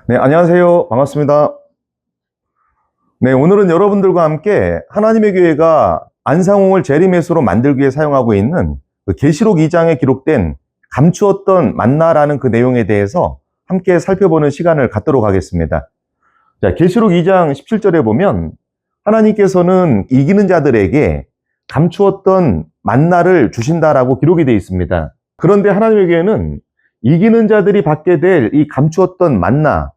네, 안녕하세요. 반갑습니다. 네, 오늘은 여러분들과 함께 하나님의 교회가 안상홍을 재림예수로 만들기 위해 사용하고 있는 그 계시록 2장에 기록된 감추었던 만나라는 그 내용에 대해서 함께 살펴보는 시간을 갖도록 하겠습니다. 자, 계시록 2장 17절에 보면 하나님께서는 이기는 자들에게 감추었던 만나를 주신다라고 기록이 되어 있습니다. 그런데 하나님의 교회는 이기는 자들이 받게 될 이 감추었던 만나,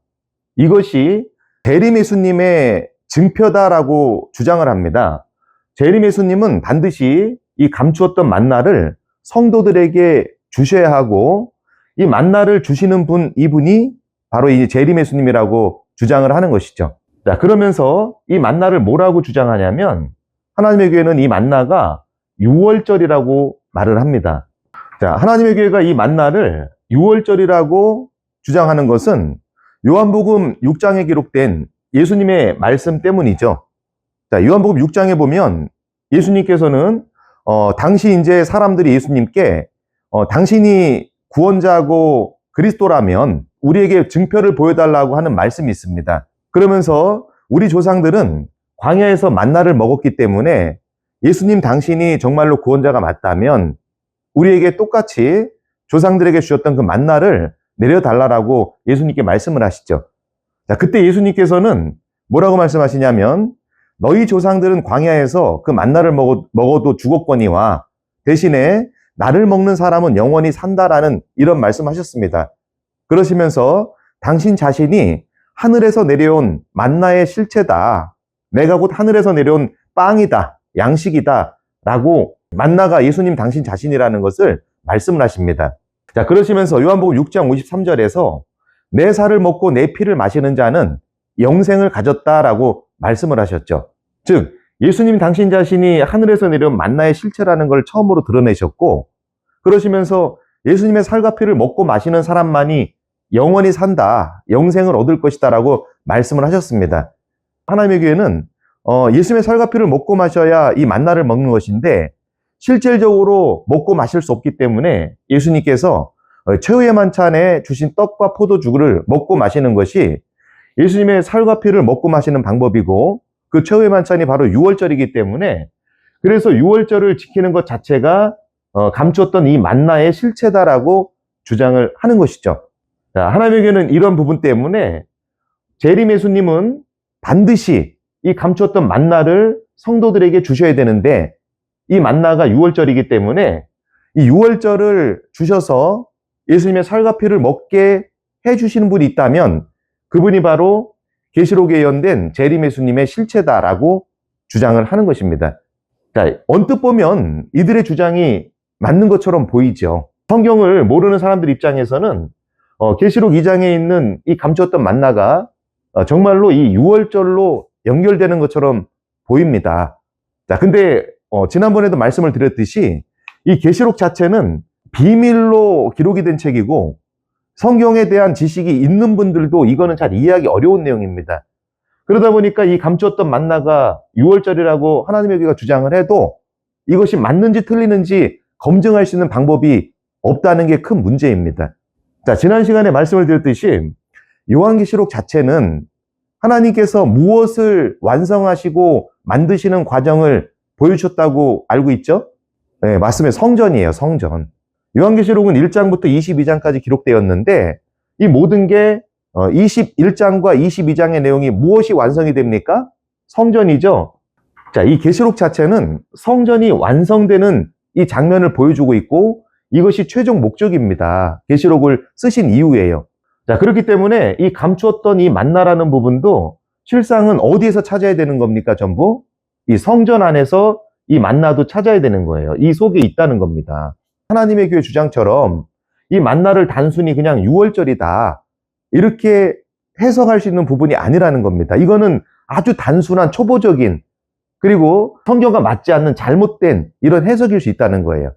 이것이 재림 예수님의 증표다라고 주장을 합니다. 재림 예수님은 반드시 이 감추었던 만나를 성도들에게 주셔야 하고, 이 만나를 주시는 분, 이분이 바로 이 재림 예수님이라고 주장을 하는 것이죠. 자, 그러면서 이 만나를 뭐라고 주장하냐면, 하나님의 교회는 이 만나가 유월절이라고 말을 합니다. 자, 하나님의 교회가 이 만나를 유월절이라고 주장하는 것은 요한복음 6장에 기록된 예수님의 말씀 때문이죠. 자, 요한복음 6장에 보면 예수님께서는 당시 이제 사람들이 예수님께 당신이 구원자고 그리스도라면 우리에게 증표를 보여달라고 하는 말씀이 있습니다. 그러면서 우리 조상들은 광야에서 만나를 먹었기 때문에 예수님 당신이 정말로 구원자가 맞다면 우리에게 똑같이 조상들에게 주셨던 그 만나를 내려달라고 예수님께 말씀을 하시죠. 자, 그때 예수님께서는 뭐라고 말씀하시냐면, 너희 조상들은 광야에서 그 만나를 먹어도 죽었거니와 대신에 나를 먹는 사람은 영원히 산다라는 이런 말씀하셨습니다. 그러시면서 당신 자신이 하늘에서 내려온 만나의 실체다, 내가 곧 하늘에서 내려온 빵이다, 양식이다 라고, 만나가 예수님 당신 자신이라는 것을 말씀을 하십니다. 자, 그러시면서 요한복음 6장 53절에서 내 살을 먹고 내 피를 마시는 자는 영생을 가졌다라고 말씀을 하셨죠. 즉, 예수님 당신 자신이 하늘에서 내려온 만나의 실체라는 걸 처음으로 드러내셨고, 그러시면서 예수님의 살과 피를 먹고 마시는 사람만이 영원히 산다, 영생을 얻을 것이다 라고 말씀을 하셨습니다. 하나님의 교회는 예수님의 살과 피를 먹고 마셔야 이 만나를 먹는 것인데, 실질적으로 먹고 마실 수 없기 때문에 예수님께서 최후의 만찬에 주신 떡과 포도주를 먹고 마시는 것이 예수님의 살과 피를 먹고 마시는 방법이고, 그 최후의 만찬이 바로 유월절이기 때문에, 그래서 유월절을 지키는 것 자체가 감추었던 이 만나의 실체다라고 주장을 하는 것이죠. 자, 하나님의 교회는 이런 부분 때문에 재림 예수님은 반드시 이 감추었던 만나를 성도들에게 주셔야 되는데, 이 만나가 유월절이기 때문에 이 유월절을 주셔서 예수님의 살과 피를 먹게 해주시는 분이 있다면 그분이 바로 계시록에 예언된 재림 예수님의 실체다라고 주장을 하는 것입니다. 자, 언뜻 보면 이들의 주장이 맞는 것처럼 보이죠. 성경을 모르는 사람들 입장에서는 계시록 2장에 있는 이 감추었던 만나가 정말로 이 유월절로 연결되는 것처럼 보입니다. 자, 근데 지난번에도 말씀을 드렸듯이 이 계시록 자체는 비밀로 기록이 된 책이고, 성경에 대한 지식이 있는 분들도 이거는 잘 이해하기 어려운 내용입니다. 그러다 보니까 이 감추었던 만나가 유월절이라고 하나님의 교회가 주장을 해도 이것이 맞는지 틀리는지 검증할 수 있는 방법이 없다는 게 큰 문제입니다. 자, 지난 시간에 말씀을 드렸듯이 요한계시록 자체는 하나님께서 무엇을 완성하시고 만드시는 과정을 보여주셨다고 알고 있죠? 네, 맞습니다. 성전이에요, 성전. 요한계시록은 1장부터 22장까지 기록되었는데, 이 모든 게 21장과 22장의 내용이 무엇이 완성이 됩니까? 성전이죠. 자, 이 계시록 자체는 성전이 완성되는 이 장면을 보여주고 있고, 이것이 최종 목적입니다. 계시록을 쓰신 이유예요. 자, 그렇기 때문에 이 감추었던 이 만나라는 부분도 실상은 어디에서 찾아야 되는 겁니까? 전부 이 성전 안에서 이 만나도 찾아야 되는 거예요. 이 속에 있다는 겁니다. 하나님의 교회 주장처럼 이 만나를 단순히 그냥 유월절이다, 이렇게 해석할 수 있는 부분이 아니라는 겁니다. 이거는 아주 단순한 초보적인, 그리고 성경과 맞지 않는 잘못된 이런 해석일 수 있다는 거예요.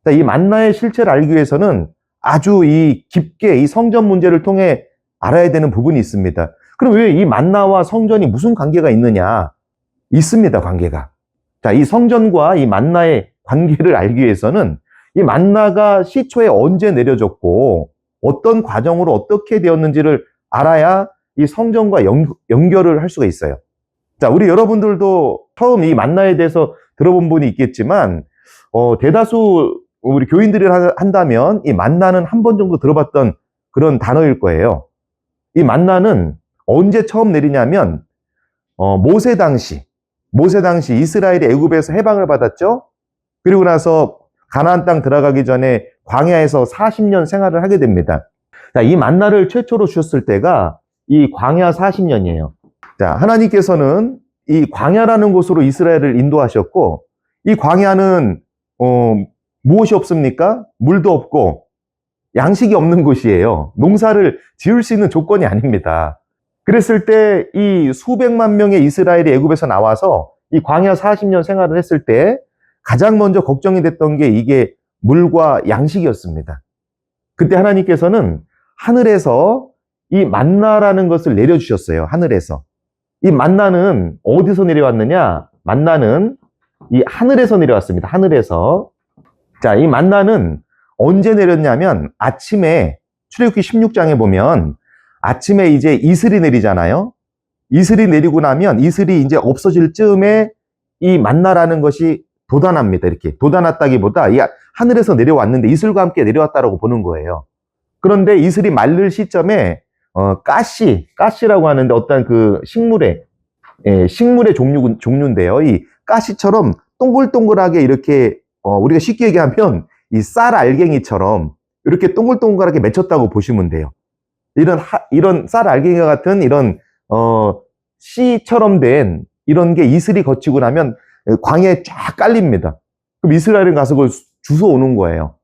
자, 이 만나의 실체를 알기 위해서는 아주 이 깊게 이 성전 문제를 통해 알아야 되는 부분이 있습니다. 그럼 왜 이 만나와 성전이 무슨 관계가 있느냐? 있습니다, 관계가. 자, 이 성전과 이 만나의 관계를 알기 위해서는 이 만나가 시초에 언제 내려졌고 어떤 과정으로 어떻게 되었는지를 알아야 이 성전과 연결을 할 수가 있어요. 자, 우리 여러분들도 처음 이 만나에 대해서 들어본 분이 있겠지만, 대다수 우리 교인들이 한다면 이 만나는 한 번 정도 들어봤던 그런 단어일 거예요. 이 만나는 언제 처음 내리냐면, 모세 당시 이스라엘이 애굽에서 해방을 받았죠. 그리고 나서 가나안 땅 들어가기 전에 광야에서 40년 생활을 하게 됩니다. 자, 이 만나를 최초로 주셨을 때가 이 광야 40년이에요. 자, 하나님께서는 이 광야라는 곳으로 이스라엘을 인도하셨고, 이 광야는 무엇이 없습니까? 물도 없고 양식이 없는 곳이에요. 농사를 지을 수 있는 조건이 아닙니다. 그랬을 때 이 수백만 명의 이스라엘이 애굽에서 나와서 이 광야 40년 생활을 했을 때 가장 먼저 걱정이 됐던 게 이게 물과 양식이었습니다. 그때 하나님께서는 하늘에서 이 만나라는 것을 내려주셨어요. 하늘에서. 이 만나는 어디서 내려왔느냐? 만나는 이 하늘에서 내려왔습니다. 하늘에서. 자, 이 만나는 언제 내렸냐면 아침에 출애굽기 16장에 보면 아침에 이제 이슬이 내리잖아요. 이슬이 내리고 나면 이슬이 이제 없어질 즈음에 이 만나라는 것이 돋아납니다. 이렇게 돋아났다기보다 이 하늘에서 내려왔는데 이슬과 함께 내려왔다라고 보는 거예요. 그런데 이슬이 마를 시점에 가시라고 하는데 어떤 그 식물의 종류인데요. 이 가시처럼 동글동글하게 이렇게 우리가 쉽게 얘기하면 이 쌀 알갱이처럼 이렇게 동글동글하게 맺혔다고 보시면 돼요. 이런 쌀 알갱이와 같은 이런 씨처럼 된 이런 게 이슬이 거치고 나면 광야에 쫙 깔립니다. 그럼 이스라엘은 가서 그걸 주워 오는 거예요.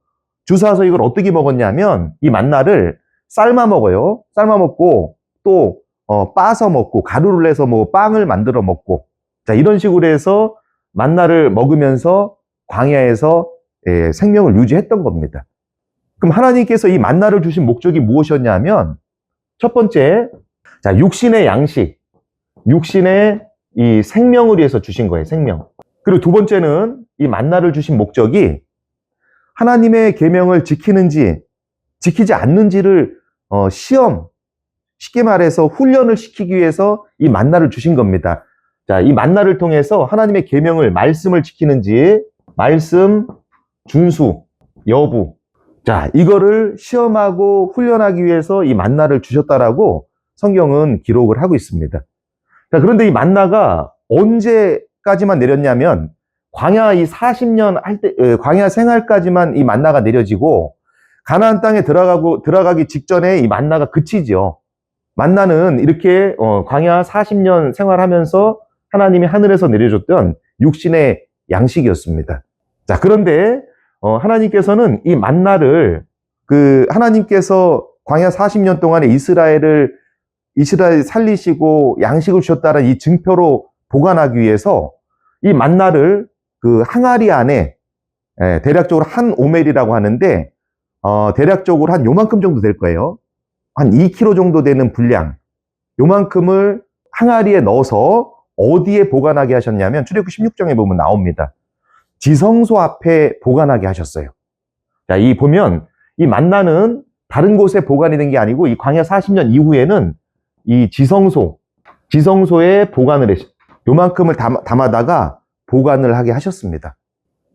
주워서 이걸 어떻게 먹었냐면 이 만나를 삶아 먹어요. 삶아 먹고 또 빻아서 먹고 가루를 내서 뭐 빵을 만들어 먹고, 자, 이런 식으로 해서 만나를 먹으면서 광야에서 생명을 유지했던 겁니다. 그럼 하나님께서 이 만나를 주신 목적이 무엇이었냐면 첫 번째, 자, 육신의 양식, 육신의 이 생명을 위해서 주신 거예요. 생명. 그리고 두 번째는 이 만나를 주신 목적이 하나님의 계명을 지키는지 지키지 않는지를 쉽게 말해서 훈련을 시키기 위해서 이 만나를 주신 겁니다. 자, 이 만나를 통해서 하나님의 계명을, 말씀을 지키는지, 말씀 준수 여부, 자, 이거를 시험하고 훈련하기 위해서 이 만나를 주셨다라고 성경은 기록을 하고 있습니다. 자, 그런데 이 만나가 언제까지만 내렸냐면 광야 이 40년 할 때, 광야 생활까지만 이 만나가 내려지고 가나안 땅에 들어가기 직전에 이 만나가 그치죠. 만나는 이렇게 광야 40년 생활하면서 하나님이 하늘에서 내려줬던 육신의 양식이었습니다. 자, 그런데 하나님께서는 이 만나를 하나님께서 광야 40년 동안에 이스라엘 살리시고 양식을 주셨다는 이 증표로 보관하기 위해서 이 만나를 그 항아리 안에 대략적으로 한 오멜이라고 하는데 대략적으로 한 요만큼 정도 될 거예요. 한 2kg 정도 되는 분량, 요만큼을 항아리에 넣어서 어디에 보관하게 하셨냐면 출애굽기 16장에 보면 나옵니다. 지성소 앞에 보관하게 하셨어요. 자, 보면 이 만나는 다른 곳에 보관이 된 게 아니고 이 광야 40년 이후에는 이 지성소에 보관을 요만큼을 담아다가 보관을 하게 하셨습니다.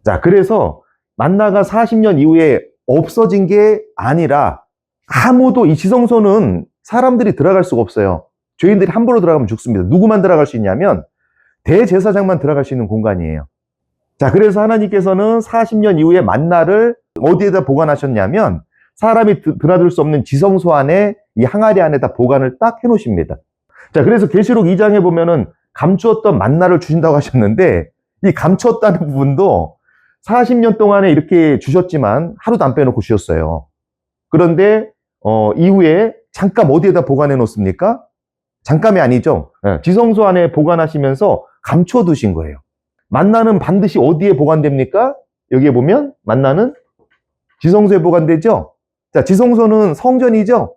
자, 그래서 만나가 40년 이후에 없어진 게 아니라 아무도, 이 지성소는 사람들이 들어갈 수가 없어요. 죄인들이 함부로 들어가면 죽습니다. 누구만 들어갈 수 있냐면 대제사장만 들어갈 수 있는 공간이에요. 자, 그래서 하나님께서는 40년 이후에 만나를 어디에다 보관하셨냐면 사람이 드나들 수 없는 지성소 안에 이 항아리 안에다 보관을 딱 해놓으십니다. 자, 그래서 계시록 2장에 보면은 감추었던 만나를 주신다고 하셨는데 이 감추었다는 부분도 40년 동안에 이렇게 주셨지만 하루도 안 빼놓고 주셨어요. 그런데 이후에 잠깐 어디에다 보관해 놓습니까? 잠깐이 아니죠. 지성소 안에 보관하시면서 감춰 두신 거예요. 만나는 반드시 어디에 보관됩니까? 여기에 보면 만나는 지성소에 보관되죠. 자, 지성소는 성전이죠.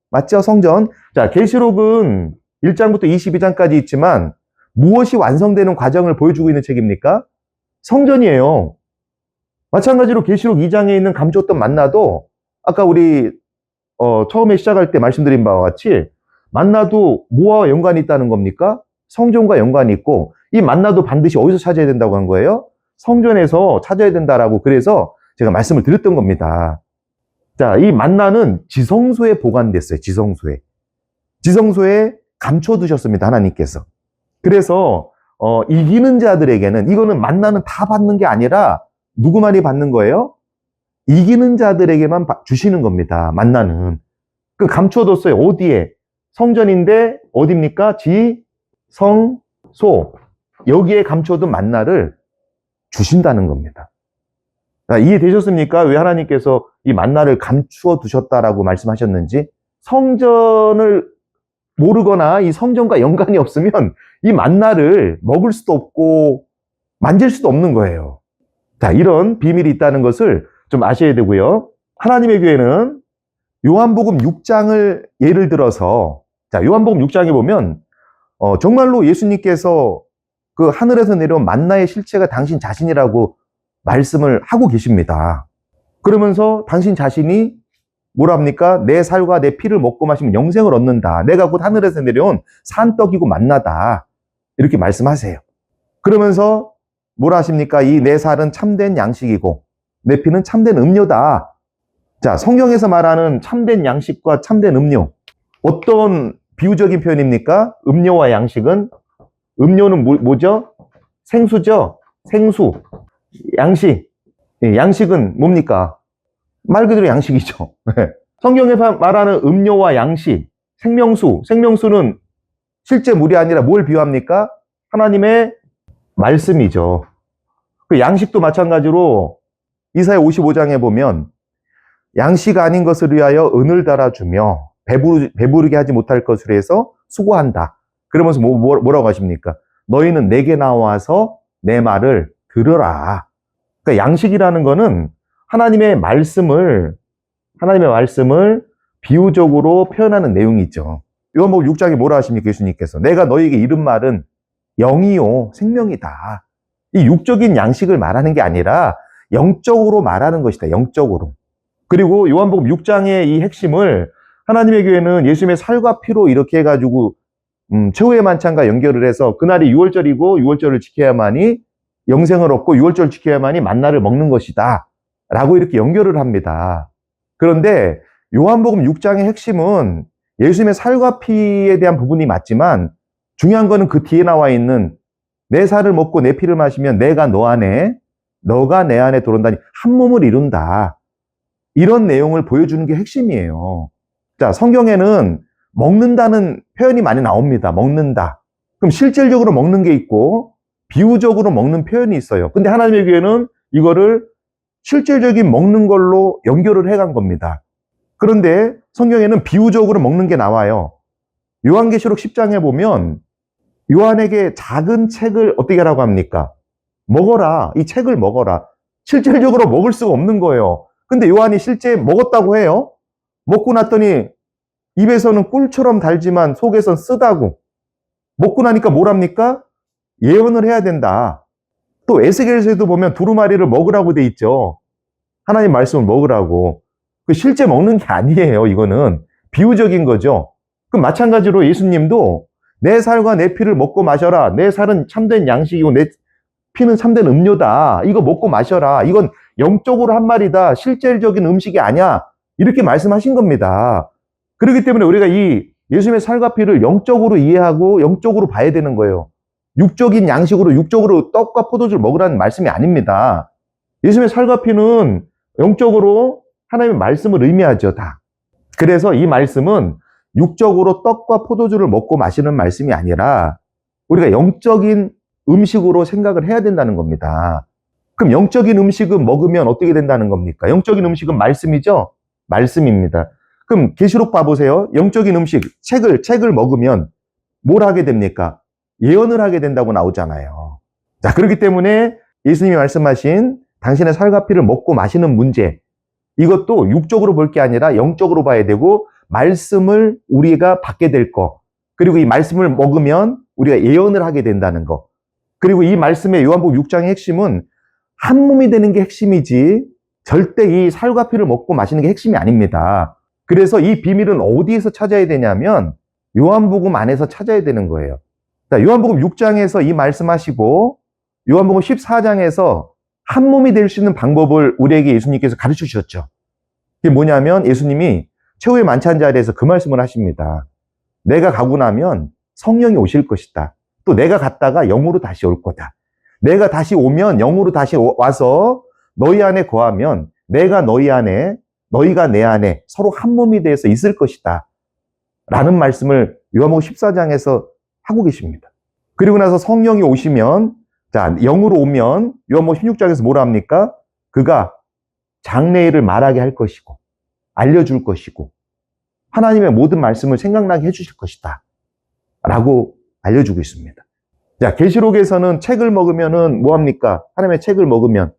맞죠? 성전. 자, 계시록은 1장부터 22장까지 있지만 무엇이 완성되는 과정을 보여주고 있는 책입니까? 성전이에요. 마찬가지로 계시록 2장에 있는 감추었던 만나도 아까 우리 처음에 시작할 때 말씀드린 바와 같이 만나도 뭐와 연관이 있다는 겁니까? 성전과 연관이 있고, 이 만나도 반드시 어디서 찾아야 된다고 한 거예요? 성전에서 찾아야 된다라고, 그래서 제가 말씀을 드렸던 겁니다. 자, 이 만나는 지성소에 보관됐어요. 지성소에 감춰두셨습니다. 하나님께서. 그래서 이기는 자들에게는, 이거는 만나는 다 받는 게 아니라 누구만이 받는 거예요? 이기는 자들에게만 주시는 겁니다. 만나는. 그 감춰뒀어요. 어디에? 성전인데 어디입니까? 지성소. 여기에 감춰둔 만나를 주신다는 겁니다. 자, 이해되셨습니까? 왜 하나님께서 이 만나를 감추어 두셨다라고 말씀하셨는지. 성전을 모르거나 이 성전과 연관이 없으면 이 만나를 먹을 수도 없고 만질 수도 없는 거예요. 자, 이런 비밀이 있다는 것을 좀 아셔야 되고요. 하나님의 교회는 요한복음 6장을 예를 들어서, 자, 요한복음 6장에 보면 정말로 예수님께서 그 하늘에서 내려온 만나의 실체가 당신 자신이라고 말씀을 하고 계십니다. 그러면서 당신 자신이 뭐라 합니까? 내 살과 내 피를 먹고 마시면 영생을 얻는다. 내가 곧 하늘에서 내려온 산떡이고 만나다. 이렇게 말씀하세요. 그러면서 뭐라 하십니까? 이 내 살은 참된 양식이고 내 피는 참된 음료다. 자, 성경에서 말하는 참된 양식과 참된 음료. 어떤 비유적인 표현입니까? 음료와 양식은, 음료는 뭐죠? 생수죠? 생수. 양식. 양식은 뭡니까? 말 그대로 양식이죠. 성경에서 말하는 음료와 양식, 생명수. 생명수는 실제 물이 아니라 뭘 비유합니까? 하나님의 말씀이죠. 그 양식도 마찬가지로 이사야 55장에 보면 양식 아닌 것을 위하여 은을 달아주며 배부르게 하지 못할 것을 위해서 수고한다. 그러면서 뭐라고 하십니까? 너희는 내게 나와서 내 말을 들으라. 그러니까 양식이라는 거는 하나님의 말씀을 비유적으로 표현하는 내용이죠. 요한복음 6장에 뭐라 하십니까? 예수님께서 내가 너희에게 이른 말은 영이요 생명이다. 이 육적인 양식을 말하는 게 아니라 영적으로 말하는 것이다. 영적으로. 그리고 요한복음 6장의 이 핵심을 하나님의 교회는 예수님의 살과 피로 이렇게 해가지고 최후의 만찬과 연결을 해서 그날이 6월절이고 6월절을 지켜야만이 영생을 얻고 6월절을 지켜야만이 만나를 먹는 것이다 라고 이렇게 연결을 합니다. 그런데 요한복음 6장의 핵심은 예수님의 살과 피에 대한 부분이 맞지만 중요한 거는 그 뒤에 나와 있는 내 살을 먹고 내 피를 마시면 내가 너 안에, 너가 내 안에 들어온다니 한 몸을 이룬다. 이런 내용을 보여주는 게 핵심이에요. 자, 성경에는 먹는다는 표현이 많이 나옵니다. 먹는다. 그럼 실질적으로 먹는 게 있고 비유적으로 먹는 표현이 있어요. 근데 하나님의 교회는 이거를 실질적인 먹는 걸로 연결을 해간 겁니다. 그런데 성경에는 비유적으로 먹는 게 나와요. 요한계시록 10장에 보면 요한에게 작은 책을 어떻게 하라고 합니까? 먹어라. 이 책을 먹어라. 실질적으로 먹을 수가 없는 거예요. 근데 요한이 실제 먹었다고 해요. 먹고 났더니 입에서는 꿀처럼 달지만 속에선 쓰다고. 먹고 나니까 뭐랍니까? 예언을 해야 된다. 또 에스겔서에도 보면 두루마리를 먹으라고 돼 있죠. 하나님 말씀을 먹으라고. 실제 먹는 게 아니에요. 이거는 비유적인 거죠. 그럼 마찬가지로 예수님도 내 살과 내 피를 먹고 마셔라. 내 살은 참된 양식이고 내 피는 참된 음료다. 이거 먹고 마셔라. 이건 영적으로 한 말이다. 실질적인 음식이 아니야. 이렇게 말씀하신 겁니다. 그렇기 때문에 우리가 이 예수님의 살과 피를 영적으로 이해하고 영적으로 봐야 되는 거예요. 육적인 양식으로 육적으로 떡과 포도주를 먹으라는 말씀이 아닙니다. 예수님의 살과 피는 영적으로 하나님의 말씀을 의미하죠, 다. 그래서 이 말씀은 육적으로 떡과 포도주를 먹고 마시는 말씀이 아니라 우리가 영적인 음식으로 생각을 해야 된다는 겁니다. 그럼 영적인 음식은 먹으면 어떻게 된다는 겁니까? 영적인 음식은 말씀이죠? 말씀입니다. 그럼 계시록 봐보세요. 영적인 음식, 책을 먹으면 뭘 하게 됩니까? 예언을 하게 된다고 나오잖아요. 자, 그렇기 때문에 예수님이 말씀하신 당신의 살과 피를 먹고 마시는 문제, 이것도 육적으로 볼 게 아니라 영적으로 봐야 되고 말씀을 우리가 받게 될 거, 그리고 이 말씀을 먹으면 우리가 예언을 하게 된다는 거, 그리고 이 말씀의 요한복음 6장의 핵심은 한 몸이 되는 게 핵심이지 절대 이 살과 피를 먹고 마시는 게 핵심이 아닙니다. 그래서 이 비밀은 어디에서 찾아야 되냐면 요한복음 안에서 찾아야 되는 거예요. 자, 요한복음 6장에서 이 말씀하시고 요한복음 14장에서 한 몸이 될 수 있는 방법을 우리에게 예수님께서 가르쳐 주셨죠. 그게 뭐냐면 예수님이 최후의 만찬 자리에서 그 말씀을 하십니다. 내가 가고 나면 성령이 오실 것이다. 또 내가 갔다가 영으로 다시 올 거다. 내가 다시 오면 영으로 다시 와서 너희 안에 거하면 내가 너희 안에, 너희가 내 안에 서로 한 몸이 돼서 있을 것이다. 라는 말씀을 요한복음 14장에서 하고 계십니다. 그리고 나서 성령이 오시면, 자, 영으로 오면 요한복음 16장에서 뭐라 합니까? 그가 장래일을 말하게 할 것이고, 알려줄 것이고, 하나님의 모든 말씀을 생각나게 해주실 것이다. 라고 알려주고 있습니다. 자, 계시록에서는 책을 먹으면은 뭐합니까? 하나님의 책을 먹으면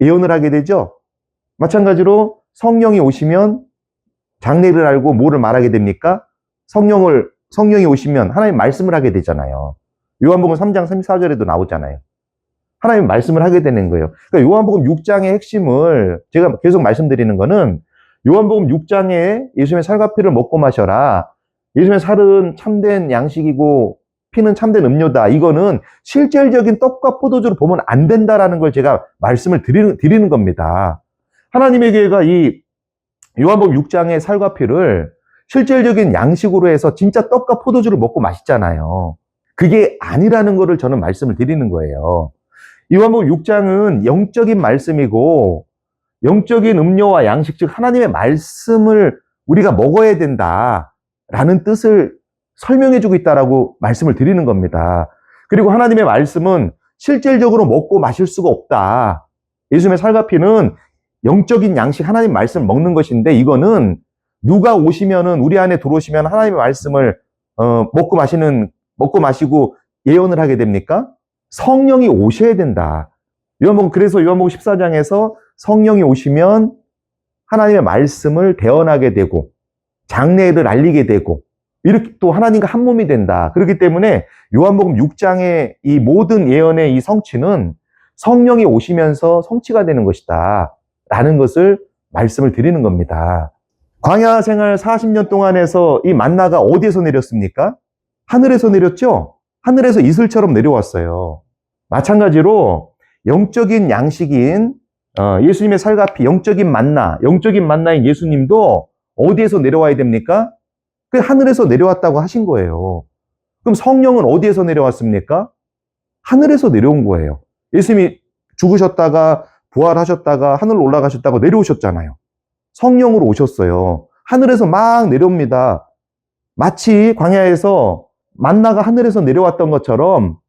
예언을 하게 되죠? 마찬가지로 성령이 오시면 장래를 알고 뭐를 말하게 됩니까? 성령이 오시면 하나님 말씀을 하게 되잖아요. 요한복음 3장 34절에도 나오잖아요. 하나님 말씀을 하게 되는 거예요. 그러니까 요한복음 6장의 핵심을 제가 계속 말씀드리는 거는 요한복음 6장에 예수님의 살과 피를 먹고 마셔라. 예수님의 살은 참된 양식이고 피는 참된 음료다. 이거는 실질적인 떡과 포도주로 보면 안 된다라는 걸 제가 말씀을 드리는 겁니다. 하나님의 교회가 이 요한복음 6장의 살과 피를 실질적인 양식으로 해서 진짜 떡과 포도주를 먹고 마시잖아요. 그게 아니라는 거를 저는 말씀을 드리는 거예요. 요한복음 6장은 영적인 말씀이고 영적인 음료와 양식, 즉 하나님의 말씀을 우리가 먹어야 된다라는 뜻을 설명해주고 있다라고 말씀을 드리는 겁니다. 그리고 하나님의 말씀은 실질적으로 먹고 마실 수가 없다. 예수님의 살과 피는 영적인 양식, 하나님 말씀을 먹는 것인데 이거는 누가 오시면은 우리 안에 들어오시면 하나님의 말씀을 먹고 마시고 예언을 하게 됩니까? 성령이 오셔야 된다. 그래서 요한복음 14장에서 성령이 오시면 하나님의 말씀을 대언하게 되고 장래를 알리게 되고 이렇게 또 하나님과 한 몸이 된다. 그렇기 때문에 요한복음 6장의 이 모든 예언의 이 성취는 성령이 오시면서 성취가 되는 것이다. 라는 것을 말씀을 드리는 겁니다. 광야 생활 40년 동안에서 이 만나가 어디에서 내렸습니까? 하늘에서 내렸죠? 하늘에서 이슬처럼 내려왔어요. 마찬가지로 영적인 양식인 예수님의 살과 피, 영적인 만나인 예수님도 어디에서 내려와야 됩니까? 그 하늘에서 내려왔다고 하신 거예요. 그럼 성령은 어디에서 내려왔습니까? 하늘에서 내려온 거예요. 예수님이 죽으셨다가 부활하셨다가 하늘로 올라가셨다가 내려오셨잖아요. 성령으로 오셨어요. 하늘에서 막 내려옵니다. 마치 광야에서 만나가 하늘에서 내려왔던 것처럼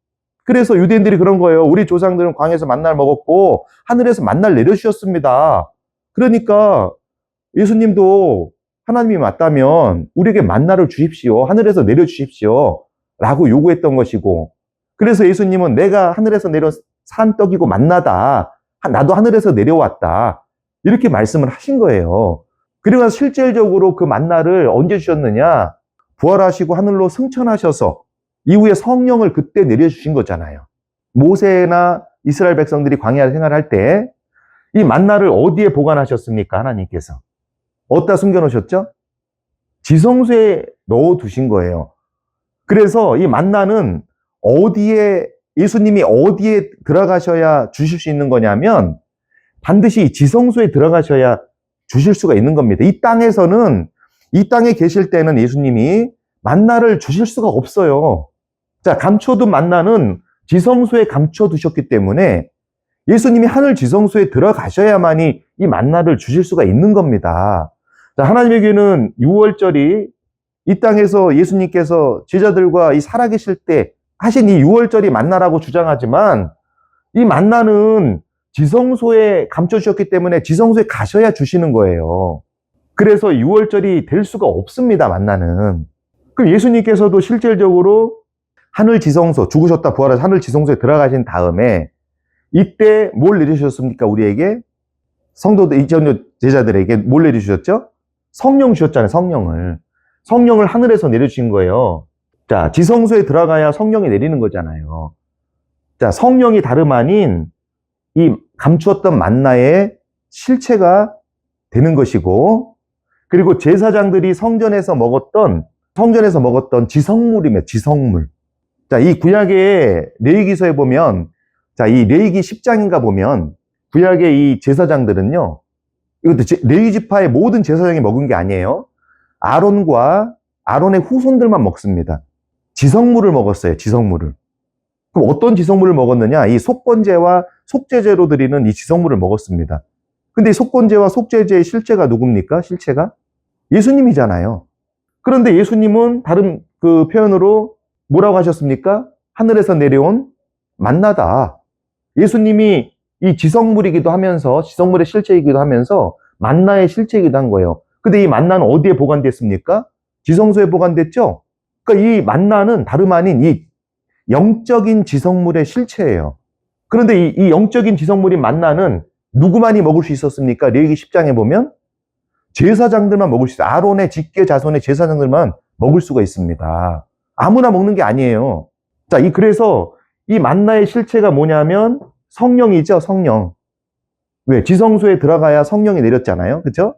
그래서 유대인들이 그런 거예요. 우리 조상들은 광야에서 만나를 먹었고 하늘에서 만나를 내려주셨습니다. 그러니까 예수님도 하나님이 맞다면 우리에게 만나를 주십시오. 하늘에서 내려주십시오. 라고 요구했던 것이고 그래서 예수님은 내가 하늘에서 내려 산 떡이고 만나다. 나도 하늘에서 내려왔다. 이렇게 말씀을 하신 거예요. 그리고 실질적으로 그 만나를 언제 주셨느냐? 부활하시고 하늘로 승천하셔서 이후에 성령을 그때 내려주신 거잖아요. 모세나 이스라엘 백성들이 광야 생활할 때 이 만나를 어디에 보관하셨습니까? 하나님께서. 어디다 숨겨놓으셨죠? 지성소에 넣어두신 거예요. 그래서 이 만나는 예수님이 어디에 들어가셔야 주실 수 있는 거냐면 반드시 지성소에 들어가셔야 주실 수가 있는 겁니다. 이 땅에 계실 때는 예수님이 만나를 주실 수가 없어요. 자, 감춰둔 만나는 지성소에 감춰두셨기 때문에 예수님이 하늘 지성소에 들어가셔야만이 이 만나를 주실 수가 있는 겁니다. 자, 하나님의 교회는 6월절이 이 땅에서 예수님께서 제자들과 이 살아계실 때 하신 이 6월절이 만나라고 주장하지만 이 만나는 지성소에 감춰주셨기 때문에 지성소에 가셔야 주시는 거예요. 그래서 6월절이 될 수가 없습니다, 만나는. 그럼 예수님께서도 실질적으로 하늘 지성소, 죽으셨다 부활해서 하늘 지성소에 들어가신 다음에 이때 뭘 내려주셨습니까? 우리에게? 성도들, 이전 제자들에게 뭘 내려주셨죠? 성령 주셨잖아요, 성령을. 성령을 하늘에서 내려주신 거예요. 자, 지성소에 들어가야 성령이 내리는 거잖아요. 자, 성령이 다름 아닌 이 감추었던 만나의 실체가 되는 것이고, 그리고 제사장들이 성전에서 먹었던 지성물이며 지성물. 자, 이 구약의 레위기서에 보면, 자, 이 레위기 10장인가 보면 구약의 이 제사장들은요, 이것도 레위 지파의 모든 제사장이 먹은 게 아니에요. 아론과 아론의 후손들만 먹습니다. 지성물을 먹었어요. 지성물을. 그럼 어떤 지성물을 먹었느냐? 이 속건제와 속죄제로 드리는 이 지성물을 먹었습니다. 근데 이 속건제와 속죄제의 실체가 누굽니까? 실체가 예수님이잖아요. 그런데 예수님은 다른 그 표현으로 뭐라고 하셨습니까? 하늘에서 내려온 만나다. 예수님이 이 지성물이기도 하면서, 지성물의 실체이기도 하면서 만나의 실체이기도 한 거예요. 근데 이 만나는 어디에 보관됐습니까? 지성소에 보관됐죠? 그러니까 이 만나는 다름 아닌 이 영적인 지성물의 실체예요. 그런데 이 영적인 지성물인 만나는 누구만이 먹을 수 있었습니까? 레위기 10장에 보면 제사장들만 먹을 수 있어요. 아론의 직계 자손의 제사장들만 먹을 수가 있습니다. 아무나 먹는 게 아니에요. 자, 그래서 이 만나의 실체가 뭐냐면 성령이죠, 성령. 왜? 지성소에 들어가야 성령이 내렸잖아요. 그렇죠?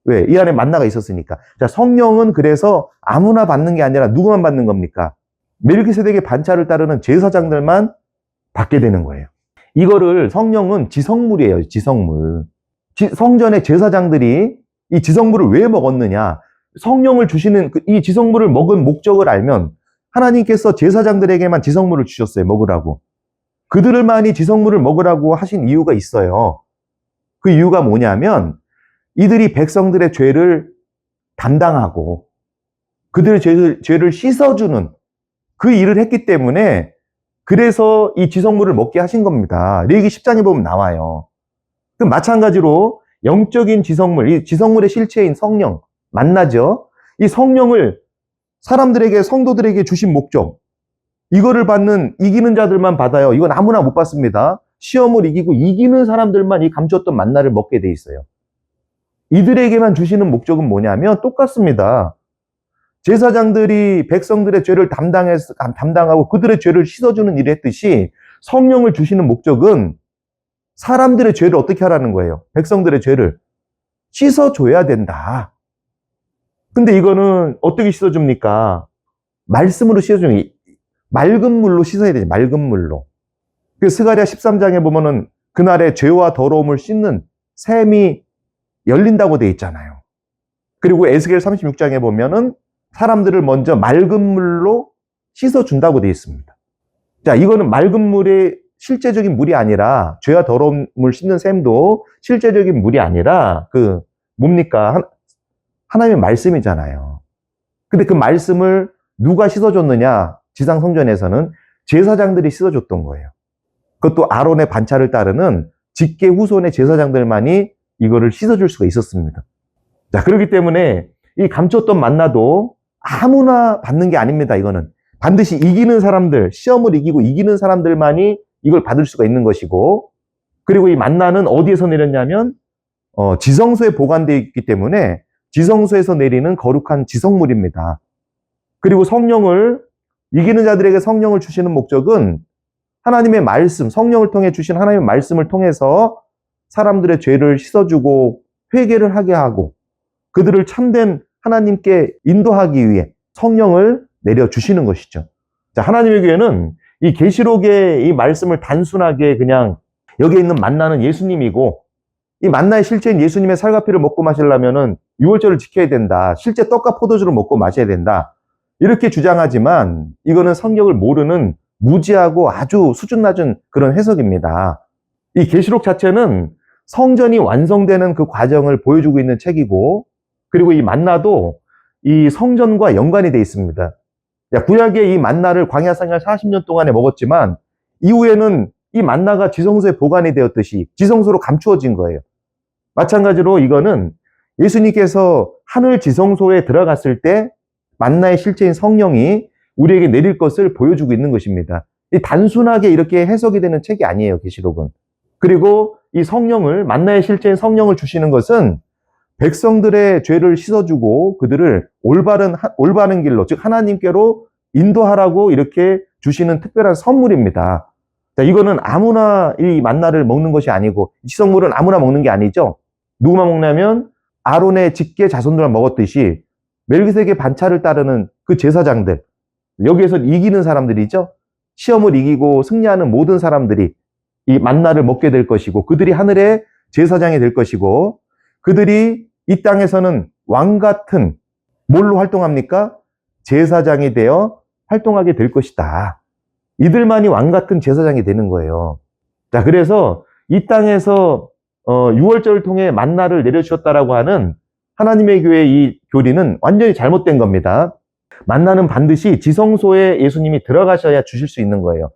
왜? 이 안에 만나가 있었으니까. 자, 성령은 그래서 아무나 받는 게 아니라 누구만 받는 겁니까? 멜기세덱의 반차를 따르는 제사장들만 받게 되는 거예요. 이거를 성령은 지성물이에요, 지성물. 성전의 제사장들이 이 지성물을 왜 먹었느냐? 성령을 주시는 이 지성물을 먹은 목적을 알면 하나님께서 제사장들에게만 지성물을 주셨어요, 먹으라고. 그들만이 지성물을 먹으라고 하신 이유가 있어요. 그 이유가 뭐냐면 이들이 백성들의 죄를 담당하고 그들의 죄를 씻어주는 그 일을 했기 때문에 그래서 이 지성물을 먹게 하신 겁니다. 레위기 10장에 보면 나와요. 그럼 마찬가지로 영적인 지성물, 이 지성물의 실체인 성령, 만나죠? 이 성령을 사람들에게, 성도들에게 주신 목적, 이거를 받는 이기는 자들만 받아요. 이건 아무나 못 받습니다. 시험을 이기고 이기는 사람들만 이 감췄던 만나를 먹게 돼 있어요. 이들에게만 주시는 목적은 뭐냐면 똑같습니다. 제사장들이 백성들의 죄를 담당하고 그들의 죄를 씻어주는 일을 했듯이 성령을 주시는 목적은 사람들의 죄를 어떻게 하라는 거예요? 백성들의 죄를 씻어줘야 된다. 근데 이거는 어떻게 씻어줍니까? 말씀으로 씻어주는, 맑은 물로 씻어야 되지, 맑은 물로. 그 스가랴 13장에 보면은 그날의 죄와 더러움을 씻는 샘이 열린다고 돼 있잖아요. 그리고 에스겔 36장에 보면은 사람들을 먼저 맑은 물로 씻어준다고 돼 있습니다. 자, 이거는 맑은 물의 실제적인 물이 아니라, 죄와 더러움을 씻는 샘도 실제적인 물이 아니라 뭡니까? 하나님의 말씀이잖아요. 근데 그 말씀을 누가 씻어줬느냐? 지상 성전에서는 제사장들이 씻어줬던 거예요. 그것도 아론의 반차를 따르는 직계 후손의 제사장들만이 이거를 씻어줄 수가 있었습니다. 자, 그렇기 때문에 이 감췄던 만나도 아무나 받는 게 아닙니다. 이거는 반드시 이기는 사람들, 시험을 이기고 이기는 사람들만이 이걸 받을 수가 있는 것이고, 그리고 이 만나는 어디에서 내렸냐면 지성소에 보관되어 있기 때문에 지성소에서 내리는 거룩한 지성물입니다. 그리고 이기는 자들에게 성령을 주시는 목적은 하나님의 말씀, 성령을 통해 주신 하나님의 말씀을 통해서 사람들의 죄를 씻어주고 회개를 하게 하고 그들을 참된 하나님께 인도하기 위해 성령을 내려주시는 것이죠. 자, 하나님의 교회는 이 계시록의 이 말씀을 단순하게 그냥 여기에 있는 만나는 예수님이고 이 만나의 실체인 예수님의 살과 피를 먹고 마시려면은 유월절을 지켜야 된다. 실제 떡과 포도주를 먹고 마셔야 된다. 이렇게 주장하지만 이거는 성경을 모르는 무지하고 아주 수준 낮은 그런 해석입니다. 이 계시록 자체는 성전이 완성되는 그 과정을 보여주고 있는 책이고, 그리고 이 만나도 이 성전과 연관이 되어 있습니다. 구약의 이 만나를 광야 생활 40년 동안에 먹었지만 이후에는 이 만나가 지성소에 보관이 되었듯이 지성소로 감추어진 거예요. 마찬가지로 이거는 예수님께서 하늘 지성소에 들어갔을 때 만나의 실체인 성령이 우리에게 내릴 것을 보여주고 있는 것입니다. 단순하게 이렇게 해석이 되는 책이 아니에요, 계시록은. 그리고 이 성령을, 만나의 실체인 성령을 주시는 것은 백성들의 죄를 씻어주고 그들을 올바른 길로, 즉 하나님께로 인도하라고 이렇게 주시는 특별한 선물입니다. 자, 이거는 아무나 이 만나를 먹는 것이 아니고, 지성물은 아무나 먹는 게 아니죠. 누구만 먹냐면 아론의 직계 자손들만 먹었듯이 멜기세덱의 반차를 따르는 그 제사장들, 여기에서 이기는 사람들이죠. 시험을 이기고 승리하는 모든 사람들이 이 만나를 먹게 될 것이고, 그들이 하늘의 제사장이 될 것이고, 그들이 이 땅에서는 왕 같은 뭘로 활동합니까? 제사장이 되어 활동하게 될 것이다. 이들만이 왕 같은 제사장이 되는 거예요. 자, 그래서 이 땅에서 6월절을 통해 만나를 내려주셨다라고 하는 하나님의 교회의 이 교리는 완전히 잘못된 겁니다. 만나는 반드시 지성소에 예수님이 들어가셔야 주실 수 있는 거예요.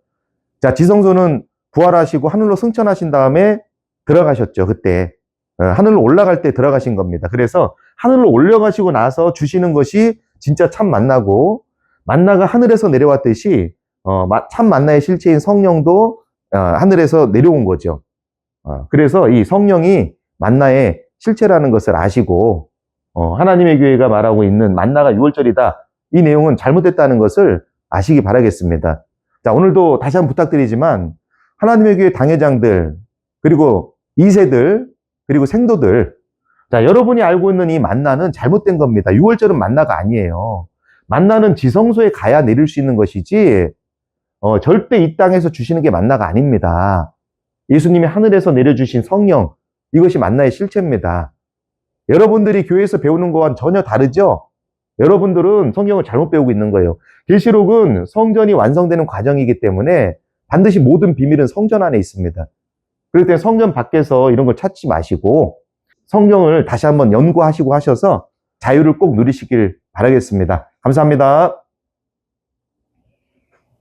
자, 지성소는 부활하시고 하늘로 승천하신 다음에 들어가셨죠. 그때 하늘로 올라갈 때 들어가신 겁니다. 그래서 하늘로 올라가시고 나서 주시는 것이 진짜 참 만나고, 만나가 하늘에서 내려왔듯이 참 만나의 실체인 성령도 하늘에서 내려온 거죠. 그래서 이 성령이 만나의 실체라는 것을 아시고, 하나님의 교회가 말하고 있는 만나가 6월절이다, 이 내용은 잘못됐다는 것을 아시기 바라겠습니다. 자, 오늘도 다시 한번 부탁드리지만 하나님의 교회 당회장들, 그리고 2세들, 그리고 생도들, 자, 여러분이 알고 있는 이 만나는 잘못된 겁니다. 6월절은 만나가 아니에요. 만나는 지성소에 가야 내릴 수 있는 것이지 절대 이 땅에서 주시는 게 만나가 아닙니다. 예수님이 하늘에서 내려주신 성령, 이것이 만나의 실체입니다. 여러분들이 교회에서 배우는 거와는 전혀 다르죠? 여러분들은 성경을 잘못 배우고 있는 거예요. 계시록은 성전이 완성되는 과정이기 때문에 반드시 모든 비밀은 성전 안에 있습니다. 그럴 때 성전 밖에서 이런 걸 찾지 마시고 성경을 다시 한번 연구하시고 하셔서 자유를 꼭 누리시길 바라겠습니다. 감사합니다.